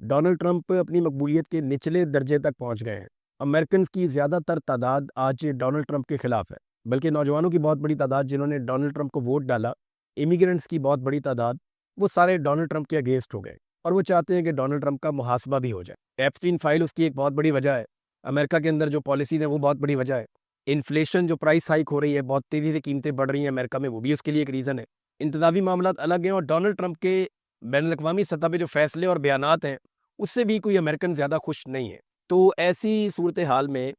Donald Trump اپنی مقبولیت کے نچلے درجے تک پہنچ گئے ہیں۔ امریکنز کی زیادہ تر تعداد آج ڈونلڈ ٹرمپ کے خلاف ہے، بلکہ نوجوانوں کی بہت بڑی تعداد جنہوں نے ڈونلڈ ٹرمپ کو ووٹ ڈالا، امیگرنٹس کی بہت بڑی تعداد، وہ سارے ڈونلڈ ٹرمپ کے اگینسٹ ہو گئے اور وہ چاہتے ہیں کہ ڈونلڈ ٹرمپ کا محاسبہ بھی ہو جائے۔ ایپسٹین فائل اس کی ایک بہت بڑی وجہ ہے، امریکہ کے اندر جو پالیسیز ہیں وہ بہت بڑی وجہ ہے، انفلیشن جو پرائس ہائیک ہو رہی ہے، بہت تیزی سے قیمتیں بڑھ رہی ہیں امریکہ میں، وہ بھی اس کے لیے ایک ریزن ہے۔ انتخابی معاملات الگ ہیں، اور ڈونلڈ ٹرمپ کے بین الاقوامی سطح پہ جو فیصلے اور بیانات ہیں اس سے بھی کوئی امریکن زیادہ خوش نہیں ہے۔ تو ایسی صورتحال میں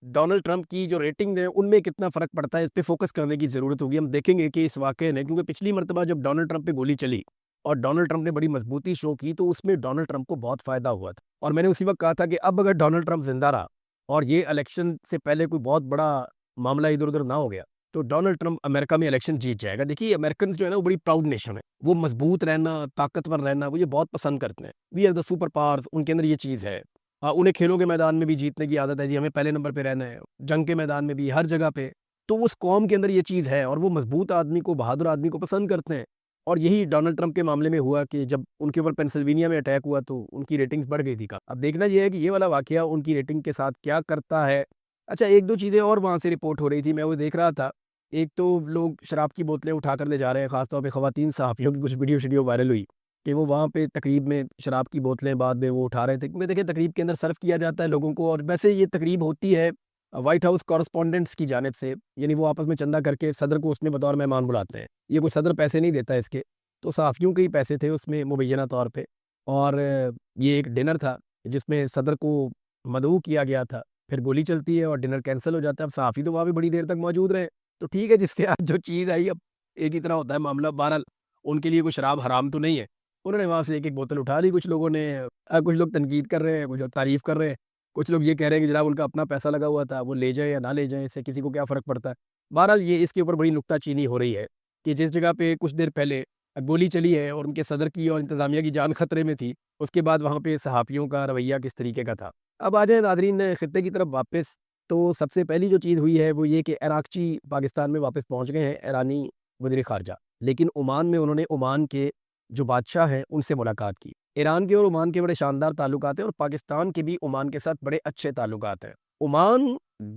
ڈونلڈ ٹرمپ کی جو ریٹنگ ہے ان میں کتنا فرق پڑتا ہے، اس پہ فوکس کرنے کی ضرورت ہوگی۔ ہم دیکھیں گے کہ اس واقعے نے، کیونکہ پچھلی مرتبہ جب ڈونلڈ ٹرمپ پہ گولی چلی اور ڈونلڈ ٹرمپ نے بڑی مضبوطی شو کی تو اس میں ڈونلڈ ٹرمپ کو بہت فائدہ ہوا تھا، اور میں نے اسی وقت کہا تھا کہ اب اگر ڈونلڈ ٹرمپ زندہ رہا اور یہ الیکشن سے پہلے کوئی بہت بڑا معاملہ ادھر ادھر نہ ہو گیا تو ڈونلڈ ٹرمپ امریکہ میں الیکشن جیت جائے گا۔ دیکھیے امریکنز جو ہے نا وہ بڑی پراؤڈ نیشن ہے، وہ مضبوط رہنا، طاقتور رہنا وہ یہ بہت پسند کرتے ہیں۔ We are the super powers, ان کے اندر یہ چیز ہے۔ انہیں کھیلوں کے میدان میں بھی جیتنے کی عادت ہے، جی ہمیں پہلے نمبر پہ رہنا ہے، جنگ کے میدان میں بھی، ہر جگہ پہ۔ تو اس قوم کے اندر یہ چیز ہے اور وہ مضبوط آدمی کو، بہادر آدمی کو پسند کرتے ہیں، اور یہی ڈونلڈ ٹرمپ کے معاملے میں ہوا کہ جب ان کے اوپر پینسلوینیا میں اٹیک ہوا تو ان کی ریٹنگز بڑھ گئی تھی۔ اب دیکھنا یہ ہے کہ یہ والا واقعہ ان کی ریٹنگ کے ساتھ کیا کرتا ہے۔ اچھا، ایک دو چیزیں اور وہاں سے رپورٹ ہو رہی تھی، میں وہ دیکھ رہا تھا۔ ایک تو لوگ شراب کی بوتلیں اٹھا کر لے جا رہے ہیں، خاص طور پہ خواتین صحافیوں کی کچھ ویڈیو وائرل ہوئی کہ وہ وہاں پہ تقریب میں شراب کی بوتلیں بعد میں وہ اٹھا رہے تھے، کیونکہ دیکھیں تقریب کے اندر سرو کیا جاتا ہے لوگوں کو، اور ویسے یہ تقریب ہوتی ہے وائٹ ہاؤس کورسپونڈنٹس کی جانب سے، یعنی وہ آپس میں چندہ کر کے صدر کو اس میں بطور مہمان بلاتے ہیں۔ یہ کوئی صدر پیسے نہیں دیتا ہے اس کے، تو صحافیوں کے ہی پیسے تھے اس میں مبینہ طور پہ، اور یہ ایک ڈنر تھا جس میں صدر کو مدعو کیا گیا تھا، پھر گولی چلتی ہے اور ڈنر کینسل ہو جاتا ہے۔ اب صحافی تو وہاں بھی بڑی دیر تک موجود رہے، تو ٹھیک ہے جس کے ہاتھ جو چیز آئی، اب ایک ہی طرح ہوتا ہے معاملہ۔ بہرحال ان کے لیے کوئی شراب حرام تو نہیں ہے، انہوں نے وہاں سے ایک ایک بوتل اٹھا لی۔ کچھ لوگوں نے کچھ لوگ تنقید کر رہے ہیں، کچھ لوگ تعریف کر رہے ہیں، کچھ لوگ یہ کہہ رہے ہیں کہ جناب ان کا اپنا پیسہ لگا ہوا تھا، وہ لے جائیں یا نہ لے جائیں، اس سے کسی کو کیا فرق پڑتا ہے۔ بہرحال یہ اس کے اوپر بڑی نکتہ چینی ہو رہی ہے کہ جس جگہ پہ کچھ دیر پہلے گولی چلی ہے اور ان کے صدر کی اور انتظامیہ کی جان خطرے میں تھی، اس کے بعد وہاں پہ صحافیوں کا رویہ کس طریقے کا تھا۔ اب آ جائیں ناظرین خطے کی طرف واپس، تو سب سے پہلی جو چیز ہوئی ہے وہ یہ کہ عراقچی پاکستان میں واپس پہنچ گئے ہیں، ایرانی وزیر خارجہ، لیکن عمان میں انہوں نے عمان کے جو بادشاہ ہیں ان سے ملاقات کی۔ ایران کے اور عمان کے بڑے شاندار تعلقات ہیں، اور پاکستان کے بھی عمان کے ساتھ بڑے اچھے تعلقات ہیں۔ عمان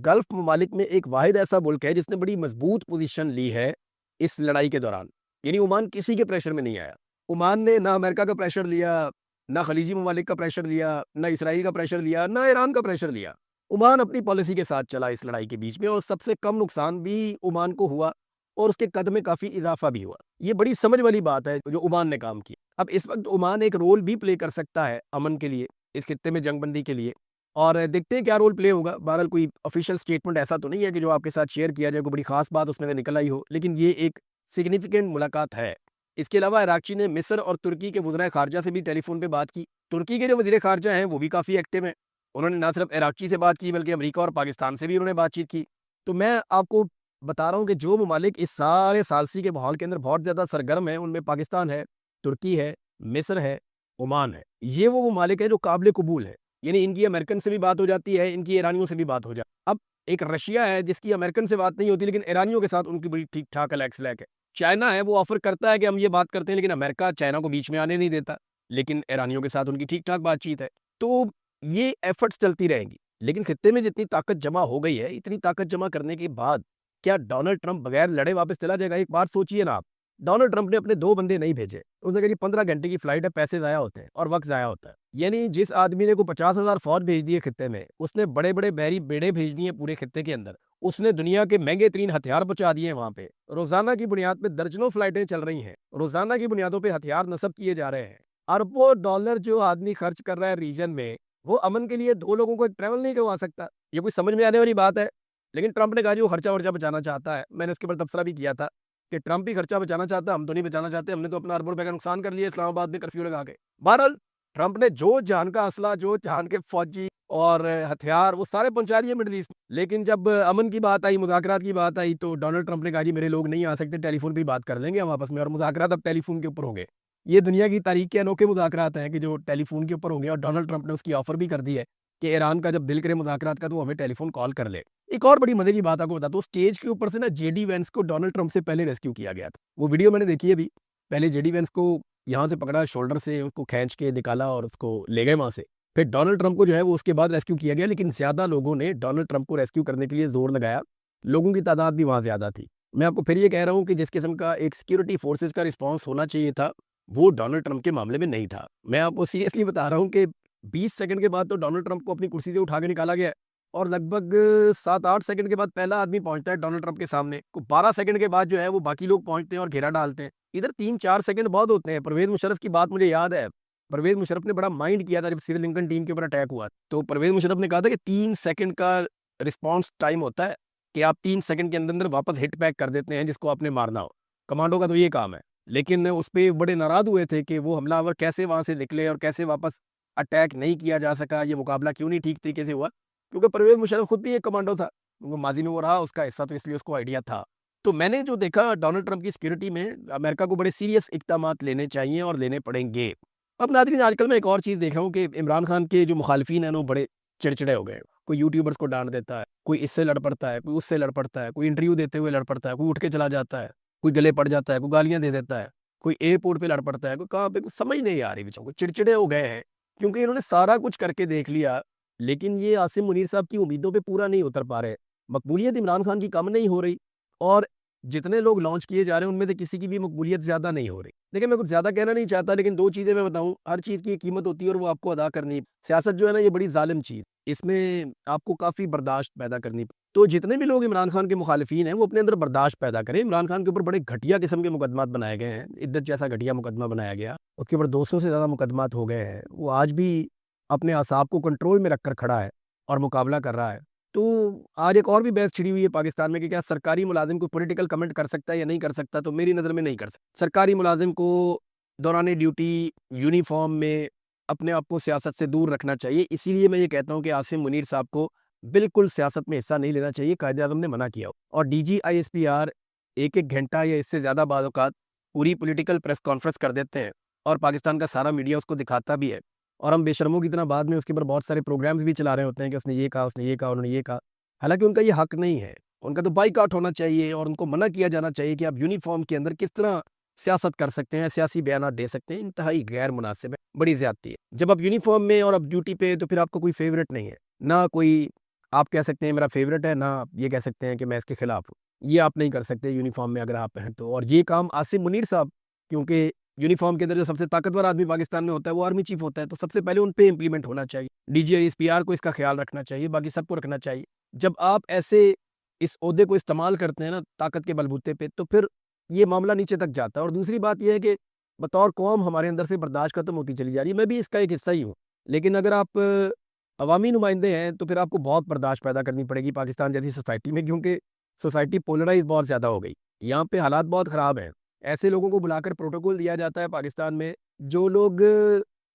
گلف ممالک میں ایک واحد ایسا ملک ہے جس نے بڑی مضبوط پوزیشن لی ہے اس لڑائی کے دوران، یعنی عمان کسی کے پریشر میں نہیں آیا۔ عمان نے نہ امریکہ کا پریشر لیا، نہ خلیجی ممالک کا پریشر لیا، نہ اسرائیل کا پریشر لیا، نہ ایران کا پریشر لیا۔ عمان اپنی پالیسی کے ساتھ چلا اس لڑائی کے بیچ میں، اور سب سے کم نقصان بھی عمان کو ہوا اور اس کے قد میں کافی اضافہ بھی ہوا۔ یہ بڑی سمجھ والی بات ہے جو عمان نے کام کی۔ اب اس وقت عمان ایک رول بھی پلے کر سکتا ہے امن کے لیے، اس خطے میں جنگ بندی کے لیے، اور دیکھتے ہیں کیا رول پلے ہوگا۔ بہرحال کوئی آفیشیل سٹیٹمنٹ ایسا تو نہیں ہے کہ جو آپ کے ساتھ شیئر کیا جائے، کوئی بڑی خاص بات اس میں سے نکل آئی ہو، لیکن یہ ایک سگنیفیکنٹ ملاقات ہے۔ اس کے علاوہ عراقچی نے مصر اور ترکی کے وزرائے خارجہ سے بھی ٹیلی فون پہ بات کی۔ ترکی کے جو وزیر خارجہ ہیں وہ بھی کافی ایکٹیو ہیں، انہوں نے نہ صرف عراقچی سے بات کی بلکہ امریکہ اور پاکستان سے بھی انہوں نے بات چیت کی۔ تو میں آپ کو بتا رہا ہوں کہ جو ممالک اس سارے ثالثی کے ماحول کے اندر بہت زیادہ سرگرم ہیں، ان میں پاکستان ہے، ترکی ہے، مصر ہے، عمان ہے۔ یہ وہ ممالک ہیں جو قابل قبول ہے، یعنی ان کی امریکن سے بھی بات ہو جاتی ہے، ان کی ایرانیوں سے بھی بات ہو جاتی ہے۔ اب ایک رشیا ہے جس کی امریکن سے بات نہیں ہوتی لیکن ایرانیوں کے ساتھ ان کی بڑی ٹھیک ٹھاک الیکس لیک ہے۔ چائنا ہے، وہ آفر کرتا ہے کہ ہم یہ بات کرتے ہیں لیکن امریکہ چائنا کو بیچ میں آنے نہیں دیتا، لیکن ایرانیوں کے ساتھ ان کی ٹھیک ٹھاک بات چیت ہے۔ تو یہ ایفرٹس چلتی رہیں گی، لیکن خطے میں جتنی طاقت جمع ہو گئی ہے، اتنی طاقت جمع کرنے کے بعد کیا ڈونلڈ ٹرمپ بغیر لڑے واپس چلا جائے گا؟ ایک بات سوچئے نا آپ، ڈونلڈ ٹرمپ نے اپنے 2 بندے نہیں بھیجے، اس نے کہا کہ 15 گھنٹے کی فلائٹ ہے، پیسے ضائع ہوتے ہیں اور وقت ضائع ہوتا ہے۔ یعنی جس آدمی نے کو 50,000 فوج بھیج دی ہے خطے میں، اس نے بڑے بڑے بحری بیڑے بھیج دیے پورے خطے کے اندر، اس نے دنیا کے مہنگے ترین ہتھیار پہنچا دیے ہیں وہاں پہ، روزانہ کی بنیاد پہ درجنوں فلائٹیں چل رہی ہیں، روزانہ کی بنیادوں پہ ہتھیار نصب کیے جا رہے ہیں۔ اربوں ڈالر جو آدمی خرچ کر رہا ہے ریجن میں، وہ امن کے لیے 2 لوگوں کو ٹریول نہیں کروا سکتا۔ یہ کوئی سمجھ میں آنے والی بات ہے؟ لیکن ٹرمپ نے کہا جی وہ خرچہ ورچہ بچانا چاہتا ہے۔ میں نے اس کے اوپر تبصرہ بھی کیا تھا کہ ٹرمپ ہی خرچہ بچانا چاہتا ہے، ہم تو نہیں بچانا چاہتے، ہم نے تو اپنا اربوں روپے کا نقصان کر لیا اسلام آباد میں کرفیو لگا کے۔ بہرحال ٹرمپ نے جو جہان کا اسلحہ، جو جہان کے فوجی اور ہتھیار، وہ سارے پہنچا دیے مڈل ایسٹ میں۔ لیکن جب امن کی بات آئی، مذاکرات کی بات آئی، تو ڈونلڈ ٹرمپ نے کہا جی میرے لوگ نہیں آ سکتے، ٹیلی فون پہ ہی بات کر لیں گے ہم آپس میں، اور مذاکرات اب ٹیلی فون کے اوپر ہوں گے۔ یہ دنیا کی تاریخ کے انوکھے مذاکرات ہیں کہ جو ٹیلی فون کے اوپر ہوں گے، اور ڈونلڈ ٹرمپ نے اس کی آفر بھی کر دی ہے کہ ایران کا جب دل کرے مذاکرات کا تو ہمیں ٹیلی فون کال کر لے۔ ایک اور بڑی مزے کی بات آپ کو بتاتا ہوں، اسٹیج کے اوپر سے نا جے ڈی وینس کو ڈونلڈ ٹرمپ سے پہلے ریسکیو کیا گیا تھا۔ وہ ویڈیو میں نے دیکھی ہے ابھی، پہلے جے ڈی وینس کو یہاں سے پکڑا شولڈر سے، اس کو کھینچ کے نکالا اور اس کو لے گئے وہاں سے. پھر ڈونلڈ ٹرمپ کو جو ہے وہ اس کے بعد ریسکیو کیا گیا، لیکن زیادہ لوگوں نے ڈونلڈ ٹرمپ کو ریسکیو کرنے کے لیے زور لگایا. لوگوں کی تعداد بھی وہاں زیادہ تھی. میں آپ کو پھر یہ کہہ رہا ہوں کہ جس قسم کا ایک سیکیورٹی فورسز کا رسپانس ہونا چاہیے تھا وہ ڈونلڈ ٹرمپ کے معاملے میں نہیں تھا. میں آپ کو سیریسلی بتا رہا ہوں کہ 20 سیکنڈ کے بعد تو ڈونلڈ ٹرمپ کو اپنی کرسی سے اٹھا کے نکالا گیا ہے، اور لگ بھگ 7-8 سیکنڈ کے بعد پہلا آدمی پہنچتا ہے ڈونلڈ ٹرمپ کے سامنے. 12 سیکنڈ کے بعد جو ہے وہ باقی لوگ پہنچتے ہیں اور گھیرا ڈالتے ہیں. ادھر 3-4 سیکنڈ بہت ہوتے ہیں. پرویز مشرف کی بات مجھے یاد ہے، پرویز مشرف نے بڑا مائنڈ کیا تھا جب سری لنکن ٹیم کے اوپر اٹیک ہوا، تو پرویز مشرف نے کہا تھا کہ 3 سیکنڈ کا رسپانس ٹائم ہوتا ہے کہ آپ 3 سیکنڈ کے اندر واپس ہٹ بیک کر دیتے ہیں جس کو آپ نے مارنا ہو. کمانڈو کا تو یہ کام ہے. لیکن اس پہ بڑے ناراض ہوئے تھے کہ وہ حملہ آور کیسے وہاں سے نکلے اور کیسے واپس اٹیک نہیں کیا جا سکا، یہ مقابلہ کیوں نہیں ٹھیک طریقے سے ہوا، کیونکہ پرویز مشرف خود بھی ایک کمانڈو تھا، وہ ماضی میں وہ رہا اس کا حصہ، تو اس لیے اس کو آئیڈیا تھا. تو میں نے جو دیکھا ڈونلڈ ٹرمپ کی سیکورٹی میں امریکہ کو بڑے سیریس اقدامات لینے چاہیے اور لینے پڑیں گے. اب ناظرین آج کل میں ایک اور چیز دیکھ رہا ہوں کہ عمران خان کے جو مخالفین ہیں وہ بڑے چڑچڑے ہو گئے. کوئی یوٹیوبرز کو ڈانٹ دیتا ہے، کوئی اس سے لڑ پڑتا ہے، کوئی اس سے لڑ پڑتا ہے، کوئی انٹرویو دیتے ہوئے لڑ پڑتا ہے، کوئی اٹھ کے چلا جاتا ہے، کوئی گلے پڑ جاتا ہے، کوئی گالیاں دے دیتا ہے، کوئی ایئرپورٹ پہ لڑ پڑتا ہے، کوئی کہاں پہ، کوئی سمجھ نہیں آ رہی بچوں کو. چڑچڑے ہو گئے ہیں کیونکہ انہوں نے سارا کچھ کر کے دیکھ لیا، لیکن یہ عاصم منیر صاحب کی امیدوں پہ پورا نہیں اتر پا رہے. مقبولیت عمران خان کی کم نہیں ہو رہی، اور جتنے لوگ لانچ کیے جا رہے ہیں ان میں سے کسی کی بھی مقبولیت زیادہ نہیں ہو رہی. دیکھیں میں کچھ زیادہ کہنا نہیں چاہتا، لیکن 2 چیزیں میں بتاؤں. ہر چیز کی ایک قیمت ہوتی ہے اور وہ آپ کو ادا کرنی. سیاست جو ہے نا یہ بڑی ظالم چیز، اس میں آپ کو کافی برداشت پیدا کرنی. تو جتنے بھی لوگ عمران خان کے مخالفین ہیں وہ اپنے اندر برداشت پیدا کریں. عمران خان کے اوپر بڑے گھٹیا قسم کے مقدمات بنائے گئے ہیں. عدت جیسا گھٹیا مقدمہ بنایا گیا، اس کے اوپر 200 سے زیادہ مقدمات ہو گئے ہیں. وہ آج بھی اپنے اعصاب کو کنٹرول میں رکھ کر کھڑا ہے اور مقابلہ کر رہا ہے. تو آج ایک اور بھی بحث چھڑی ہوئی ہے پاکستان میں کہ کیا سرکاری ملازم کو پولیٹیکل کمنٹ کر سکتا ہے یا نہیں کر سکتا. تو میری نظر میں نہیں کر سکتا. سرکاری ملازم کو دوران ڈیوٹی یونیفارم میں اپنے آپ کو سیاست سے دور رکھنا چاہیے. اسی لیے میں یہ کہتا ہوں کہ عاصم منیر صاحب کو بالکل سیاست میں حصہ نہیں لینا چاہیے. قائد اعظم نے منع کیا ہو. اور D G I S P R 1 گھنٹہ یا اس سے زیادہ بعض اوقات پوری پولیٹیکل پریس کانفرنس کر دیتے ہیں اور پاکستان کا سارا میڈیا اس کو دکھاتا بھی ہے، اور ہم بے شرموں کی طرح بعد میں اس کے اوپر بہت سارے پروگرامز بھی چلا رہے ہوتے ہیں کہ اس نے یہ کہا، اس نے یہ کہا، انہوں نے یہ کہا. حالانکہ ان کا یہ حق نہیں ہے. ان کا تو بائیک آؤٹ ہونا چاہیے اور ان کو منع کیا جانا چاہیے کہ آپ یونیفارم کے اندر کس طرح سیاست کر سکتے ہیں، سیاسی بیانات دے سکتے ہیں. انتہائی غیر مناسب ہے، بڑی زیادتی ہے. جب آپ یونیفارم میں اور آپ ڈیوٹی پہ تو پھر آپ کو کوئی فیورٹ نہیں ہے، نہ کوئی آپ کہہ سکتے ہیں میرا فیورٹ ہے، نہ آپ یہ کہہ سکتے ہیں کہ میں اس کے خلاف ہوں. یہ آپ نہیں کر سکتے یونیفارم میں اگر آپ ہیں تو. اور یہ کام عاصم منیر صاحب، کیونکہ یونیفارم کے اندر جو سب سے طاقتور آدمی پاکستان میں ہوتا ہے وہ آرمی چیف ہوتا ہے، تو سب سے پہلے ان پہ امپلیمنٹ ہونا چاہیے. D G I S P R کو اس کا خیال رکھنا چاہیے، باقی سب کو رکھنا چاہیے. جب آپ ایسے اس عہدے کو استعمال کرتے ہیں نا طاقت کے بلبوتے پہ، تو پھر یہ معاملہ نیچے تک جاتا ہے. اور دوسری بات یہ ہے کہ بطور قوم ہمارے اندر سے برداشت ختم ہوتی چلی جا رہی ہے. میں بھی اس کا ایک حصہ ہی ہوں، لیکن اگر آپ عوامی نمائندے ہیں تو پھر آپ کو بہت برداشت پیدا کرنی پڑے گی پاکستان جیسی سوسائٹی میں، کیونکہ سوسائٹی پولرائز بہت زیادہ ہو گئی. یہاں پہ حالات بہت خراب ہیں. ایسے لوگوں کو بلا کر پروٹوکول دیا جاتا ہے پاکستان میں جو لوگ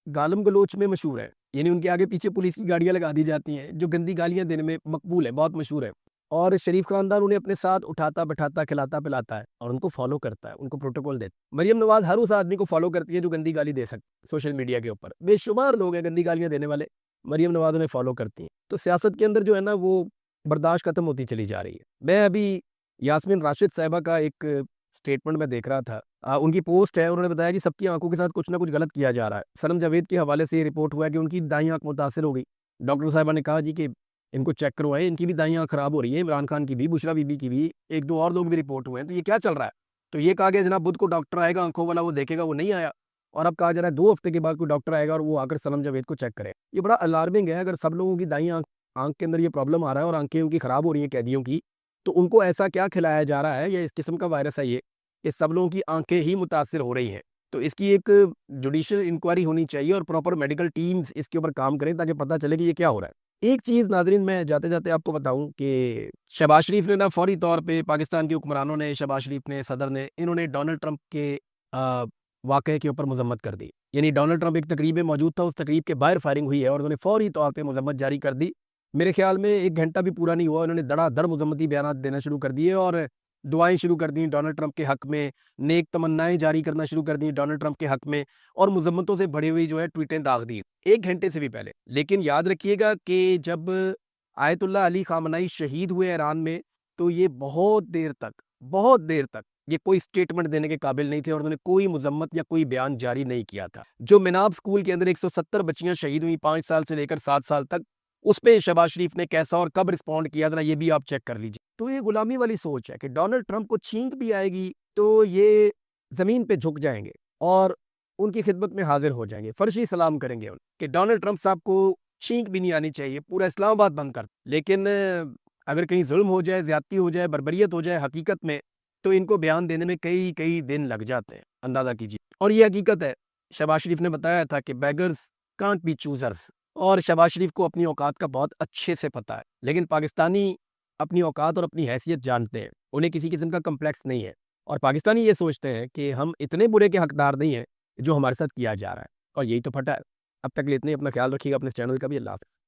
گالم گلوچ میں مشہور ہیں، یعنی ان کے آگے پیچھے پولیس کی گاڑیاں لگا دی جاتی ہیں جو گندی گالیاں دینے میں مقبول ہے، بہت مشہور ہے. اور شریف خاندان انہیں اپنے ساتھ اٹھاتا بٹھاتا کھلاتا پلاتا ہے اور ان کو فالو کرتا ہے، ان کو پروٹوکول دیتا ہے. مریم نواز ہر اس آدمی کو فالو کرتی ہے جو گندی گالی دے سکتا. سوشل میڈیا کے اوپر بے شمار لوگ ہیں گندی گالیاں دینے والے، مریم نواز انہیں فالو کرتی ہیں. تو سیاست کے اندر جو ہے نا وہ برداشت ختم ہوتی چلی جا رہی ہے. میں ابھی یاسمین راشد صاحبہ کا ایک سٹیٹمنٹ میں دیکھ رہا تھا، ان کی پوسٹ ہے، انہوں نے بتایا کہ سب کی آنکھوں کے ساتھ کچھ نہ کچھ غلط کیا جا رہا ہے. سنم جاوید کے حوالے سے یہ رپورٹ ہوا ہے کہ ان کی دائیں آنکھ متاثر ہو گئی. ڈاکٹر صاحبہ نے کہا جی کہ ان کو چیک کروائے، ان کی بھی دائیں آنکھ خراب ہو رہی ہے، عمران خان کی بھی، بشرا بی بی کی بھی، 1-2 اور لوگ بھی رپورٹ ہوئے ہیں. تو یہ کیا چل رہا ہے؟ تو یہ کہا گیا جناب بدھ کو ڈاکٹر آئے گا آنکھوں والا، وہ دیکھے گا، وہ نہیں آیا. اور اب کہا جا رہا ہے 2 ہفتے کے بعد کوئی ڈاکٹر آئے گا اور وہ آ کر سنم جاوید کو چیک کرے. یہ بڑا الارمنگ ہے. اگر سب لوگوں کی دائیں آنکھ کے اندر یہ پرابلم آ رہا ہے اور آنکھیں ان کی خراب ہو رہی ہیں قیدیوں کی، تو ان کو ایسا کیا کھلایا جا رہا ہے یا اس قسم کا وائرس ہے یہ کہ سب لوگوں کی آنکھیں ہی متاثر ہو رہی ہیں. تو اس کی ایک جوڈیشل انکوائری ہونی چاہیے اور پراپر میڈیکل ٹیمز اس کے اوپر کام کریں تاکہ پتہ چلے کہ یہ کیا ہو رہا ہے. ایک چیز ناظرین میں جاتے جاتے آپ کو بتاؤں کہ شہباز شریف نے نا فوری طور پہ پاکستان کے حکمرانوں نے، شہباز شریف نے، صدر نے، انہوں نے ڈونلڈ ٹرمپ کے واقعے کے اوپر مذمت کر دی. یعنی ڈونلڈ ٹرمپ ایک تقریب میں موجود تھا، اس تقریب کے باہر فائرنگ ہوئی ہے اور انہوں نے فوری طور پہ مذمت جاری کر دی. میرے خیال میں 1 گھنٹہ بھی پورا نہیں ہوا انہوں نے دڑا دڑ مذمتی بیانات دینا شروع کر دیے اور دعائیں شروع کر دیں ڈونلڈ ٹرمپ کے حق میں، نیک تمنائیں جاری کرنا شروع کر دیں ڈونلڈ ٹرمپ کے حق میں، اور مذمتوں سے بڑھی ہوئی جو ہے ٹویٹیں داغ دی 1 گھنٹے سے بھی پہلے. لیکن یاد رکھیے گا کہ جب آیت اللہ علی خامنائی شہید ہوئے ایران میں، تو یہ بہت دیر تک یہ کوئی اسٹیٹمنٹ دینے کے قابل نہیں تھے اور انہوں نے کوئی مذمت یا کوئی بیان جاری نہیں کیا تھا۔ جو مناب اسکول کے اندر 170 بچیاں شہید ہوئی 5 سال سے لے کر 7 سال تک، اس پہ شہباز شریف نے کیسا اور کب رسپونڈ کیا تھا، یہ بھی آپ چیک کر لیجیے۔ تو یہ غلامی والی سوچ ہے کہ ڈونلڈ ٹرمپ کو چھینک بھی آئے گی تو یہ زمین پہ جھک جائیں گے اور ان کی خدمت میں حاضر ہو جائیں گے، فرشی سلام کریں گے کہ ڈونلڈ ٹرمپ صاحب کو چھینک بھی نہیں آنی چاہیے، پورا اسلام آباد بند کر۔ لیکن اگر کہیں ظلم ہو جائے، زیادتی ہو جائے، بربریت ہو جائے حقیقت میں، تو ان کو بیان دینے میں کئی دن لگ جاتے ہیں، اندازہ کیجیے۔ اور یہ حقیقت ہے، شہباز شریف نے بتایا تھا کہ بیگرز کانٹ بی چوزرز، اور شہباز شریف کو اپنی اوقات کا بہت اچھے سے پتہ ہے، لیکن پاکستانی اپنی اوقات اور اپنی حیثیت جانتے ہیں، انہیں کسی قسم کا کمپلیکس نہیں ہے، اور پاکستانی یہ سوچتے ہیں کہ ہم اتنے برے کے حقدار نہیں ہیں جو ہمارے ساتھ کیا جا رہا ہے، اور یہی تو پھٹا ہے۔ اب تک لیے اتنے، اپنا خیال رکھیے گا، اپنے چینل کا بھی۔ اللہ حافظ۔